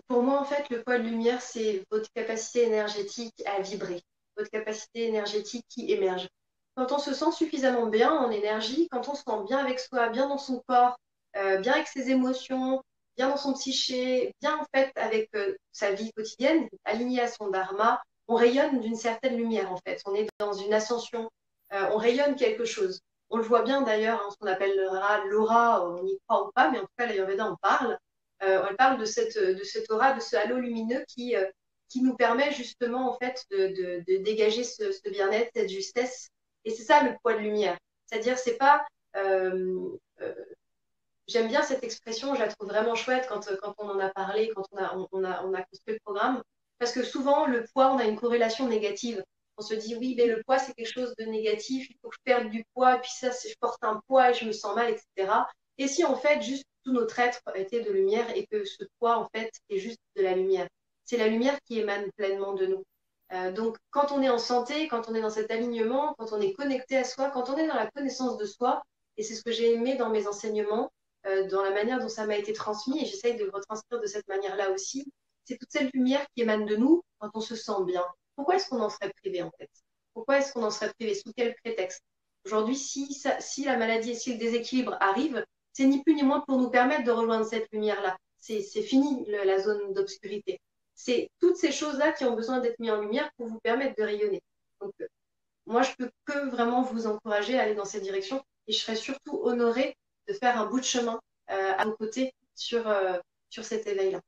Pour moi, en fait, le poids de lumière, c'est votre capacité énergétique à vibrer, votre capacité énergétique qui émerge. Quand on se sent suffisamment bien en énergie, quand on se sent bien avec soi, bien dans son corps, bien avec ses émotions, bien dans son psyché, bien en fait avec sa vie quotidienne, aligné à son dharma, on rayonne d'une certaine lumière en fait. On est dans une ascension, on rayonne quelque chose. On le voit bien d'ailleurs, hein, ce qu'on appellera l'aura, on y croit ou pas, mais en tout cas l'Ayurveda en parle. On parle de cette aura, de ce halo lumineux qui nous permet justement en fait de dégager ce bien-être, cette justesse. Et c'est ça le poids de lumière. C'est-à-dire, c'est pas. euh, euh, J'aime bien cette expression, je la trouve vraiment chouette quand on en a parlé, quand on a construit le programme. Parce que souvent, le poids, on a une corrélation négative. On se dit, oui, mais le poids, c'est quelque chose de négatif, il faut que je perde du poids, et puis ça, je porte un poids et je me sens mal, etc. Et si en fait, juste tout notre être était de lumière et que ce poids, en fait, est juste de la lumière. C'est la lumière qui émane pleinement de nous. Donc, quand on est en santé, quand on est dans cet alignement, quand on est connecté à soi, quand on est dans la connaissance de soi, et c'est ce que j'ai aimé dans mes enseignements, dans la manière dont ça m'a été transmis, et j'essaye de le retranscrire de cette manière-là aussi, c'est toute cette lumière qui émane de nous quand on se sent bien. Pourquoi est-ce qu'on en serait privé en fait? Pourquoi est-ce qu'on en serait privé? Sous quel prétexte? Aujourd'hui, si la maladie et si le déséquilibre arrive, c'est ni plus ni moins pour nous permettre de rejoindre cette lumière-là. C'est fini la zone d'obscurité. C'est toutes ces choses-là qui ont besoin d'être mises en lumière pour vous permettre de rayonner. Donc, moi, je peux que vraiment vous encourager à aller dans cette direction et je serais surtout honorée de faire un bout de chemin à vos côtés sur cet éveil-là.